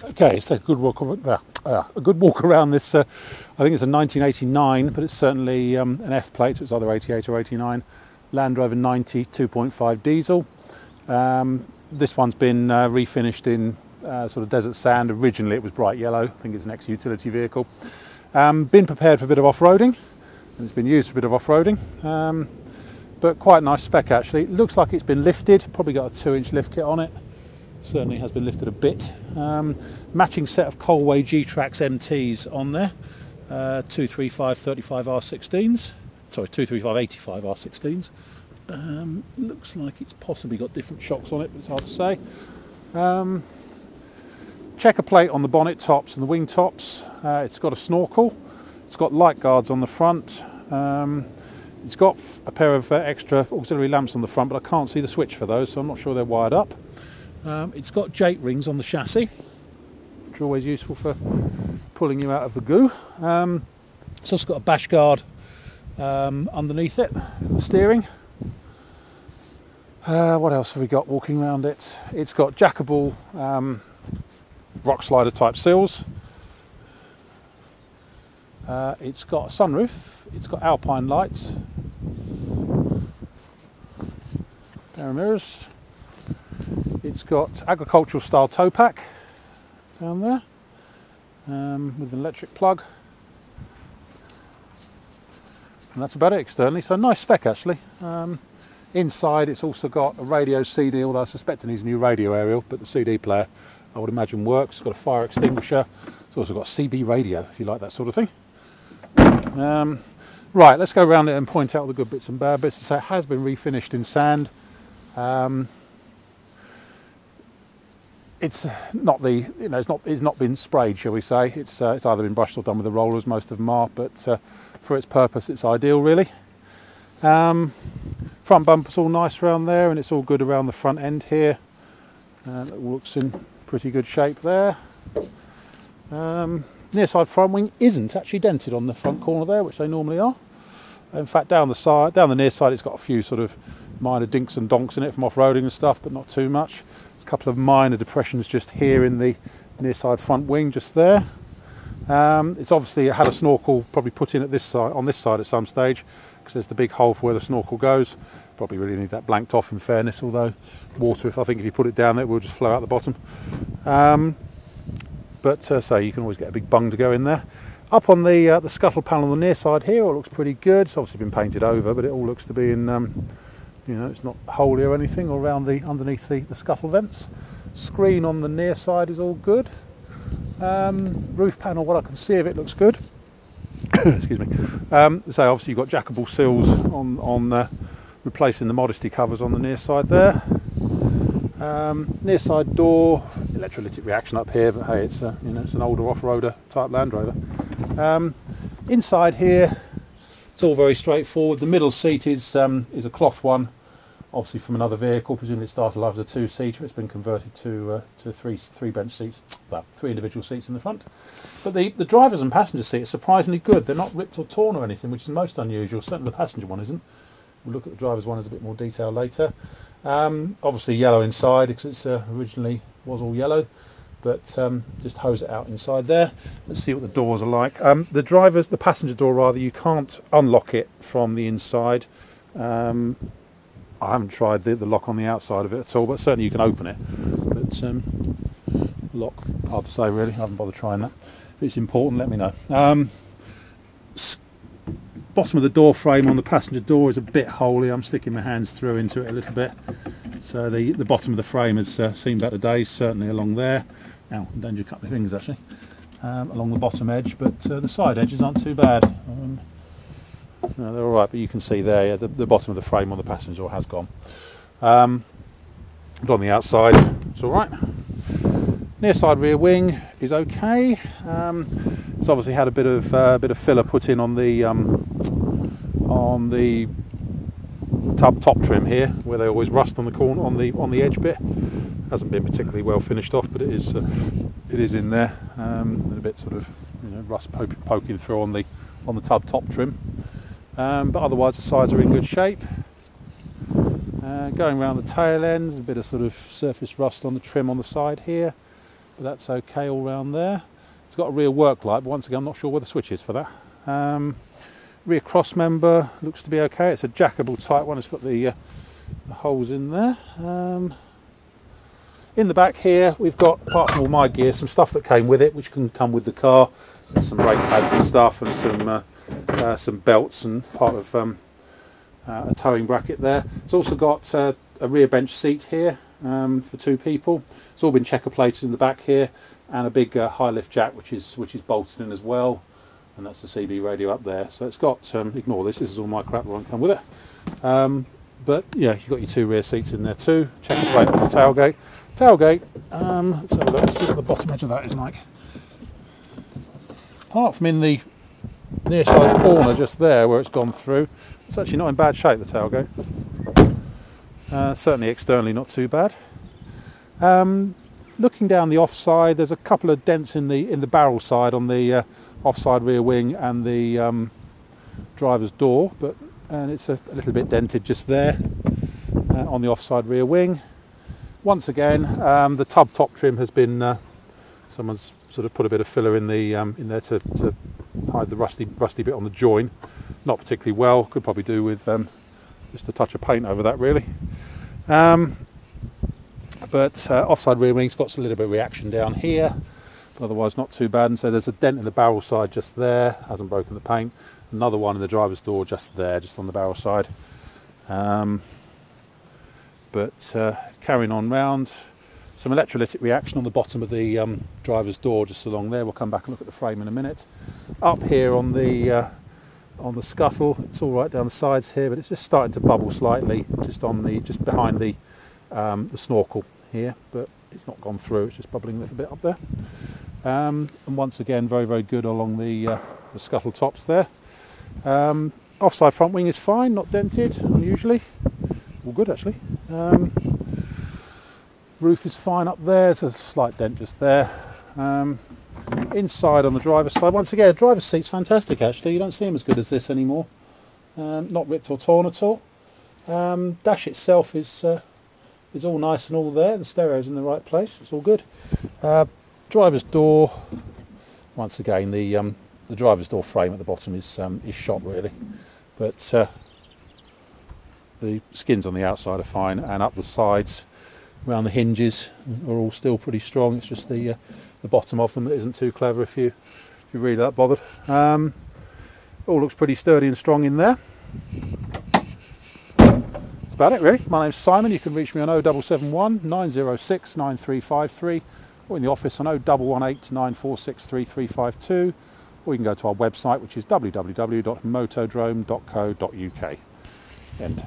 Okay, let's take a good walk around this. I think it's a 1989, but it's certainly an F plate, so it's either 88 or 89. Land Rover 90 2.5 diesel. This one's been refinished in sort of desert sand. Originally it was bright yellow. I think it's an ex-utility vehicle. Been prepared for a bit of off-roading, and it's been used for a bit of off-roading. But quite a nice spec actually. It looks like it's been lifted, probably got a 2-inch lift kit on it. Certainly has been lifted a bit. Matching set of Colway G-Trax MTs on there. 235 35 R16s. Sorry, 235 85 R16s. Looks like it's possibly got different shocks on it, but it's hard to say. Checker plate on the bonnet tops and the wing tops. It's got a snorkel. It's got light guards on the front. It's got a pair of extra auxiliary lamps on the front, but I can't see the switch for those, so I'm not sure they're wired up. It's got jake rings on the chassis, which are always useful for pulling you out of the goo. It's also got a bash guard underneath it for the steering. What else have we got walking around it? It's got jackable rock slider type sills. It's got a sunroof. It's got alpine lights. Pair of mirrors. It's got agricultural style tow pack down there with an electric plug. And that's about it externally, so nice spec actually. Inside it's also got a radio CD, although I suspect it needs a new radio aerial, but the CD player I would imagine works. It's got a fire extinguisher. It's also got a CB radio if you like that sort of thing. Right, let's go around it and point out the good bits and bad bits. So it has been refinished in sand. It's not the, it's not been sprayed, shall we say. It's either been brushed or done with a roller, as most of them are, but for its purpose it's ideal really. Front bumper's all nice around there, and it's all good around the front end here. It all looks in pretty good shape there. Near side front wing isn't actually dented on the front corner there, which they normally are. In fact, down the near side, it's got a few sort of minor dinks and donks in it from off-roading and stuff, but not too much. There's a couple of minor depressions just here in the near side front wing, just there. It's obviously had a snorkel probably put in at this side, on this side at some stage, because there's the big hole for where the snorkel goes. Probably really need that blanked off in fairness, although water, I think if you put it down there, it will just flow out the bottom. So you can always get a big bung to go in there. Up on the scuttle panel on the near side here, it looks pretty good. It's obviously been painted over, but it all looks to be in, it's not holey or anything, or around underneath the scuttle vents. Screen on the near side is all good. Roof panel, what I can see of it, looks good. Excuse me. So obviously you've got jackable sills on replacing the Modesty covers on the near side there. Near side door, electrolytic reaction up here, but hey, it's an older off-roader type Land Rover. Inside here, it's all very straightforward. The middle seat is a cloth one, obviously from another vehicle. Presumably it started life as a 2-seater. It's been converted to three bench seats, well, 3 individual seats in the front. But the driver's and passenger seat are surprisingly good. They're not ripped or torn or anything, which is most unusual. Certainly the passenger one isn't. We'll look at the driver's one as a bit more detail later. Obviously yellow inside, because it originally was all yellow, but just hose it out inside there. Let's see what the doors are like. The passenger door rather, you can't unlock it from the inside. I haven't tried the lock on the outside of it at all, but certainly you can open it. But lock, hard to say really, I haven't bothered trying that. If it's important, let me know. Bottom of the door frame on the passenger door is a bit holey. I'm sticking my hands through into it a little bit. So the bottom of the frame has seen better days, certainly along there. Ow, in danger of cutting my fingers actually. Along the bottom edge, but the side edges aren't too bad. No, they're alright, but you can see there, yeah, the bottom of the frame on the passenger door has gone. But on the outside, it's alright. Near side rear wing is okay. It's obviously had a bit of filler put in on the top trim here, where they always rust on the corner, on the edge bit. Hasn't been particularly well finished off, but it is in there, and a bit sort of rust poking through on the top trim. But otherwise the sides are in good shape. Going around the tail ends, a bit of sort of surface rust on the trim on the side here. but that's okay all round there. It's got a rear work light, but once again I'm not sure where the switch is for that. Rear cross member looks to be okay. It's a jackable type one. It's got the holes in there. In the back here we've got, apart from all my gear, some stuff that came with it, which can come with the car. There's some brake pads and stuff, and some belts and part of a towing bracket there. It's also got a rear bench seat here for 2 people. It's all been checker plated in the back here, and a big high lift jack which is bolted in as well, and that's the CB radio up there. So it's got, ignore this is all my crap that won't come with it. But yeah, you've got your 2 rear seats in there too. Checker plate on the tailgate. Tailgate, let's have a look and see what the bottom edge of that is like. Apart from in the near side corner just there where it's gone through, it's actually not in bad shape, the tailgate. Certainly externally not too bad. Looking down the offside, there's a couple of dents in the barrel side on the offside rear wing and the driver's door, and it's a little bit dented just there on the offside rear wing. Once again, the tub top trim has been, someone's sort of put a bit of filler in there to hide the rusty bit on the join. Not particularly well, could probably do with just a touch of paint over that really. But offside rear wing's got a little bit of reaction down here, but otherwise not too bad. And so there's a dent in the barrel side just there, hasn't broken the paint. Another one in the driver's door just there, just on the barrel side. Carrying on round, some electrolytic reaction on the bottom of the driver's door just along there. We'll come back and look at the frame in a minute. Up here on the scuttle, it's all right down the sides here, but it's just starting to bubble slightly just behind the snorkel here, but it's not gone through, it's just bubbling a little bit up there. And once again, very, very good along the scuttle tops there. Offside front wing is fine, not dented, unusually. All good actually. Roof is fine up there, there's a slight dent just there. Inside on the driver's side, once again, driver's seat's fantastic actually. You don't see them as good as this anymore. Not ripped or torn at all. Dash itself is all nice and all there. The stereo's in the right place. It's all good. Driver's door. Once again, the driver's door frame at the bottom is shot really, but the skins on the outside are fine, and up the sides, around the hinges, are all still pretty strong. It's just the bottom of them that isn't too clever if you're really that bothered. All looks pretty sturdy and strong in there. That's about it really. My name's Simon. You can reach me on 0771 906 9353, or in the office on 0118 946 3352, or you can go to our website, which is www.motodrome.co.uk. End.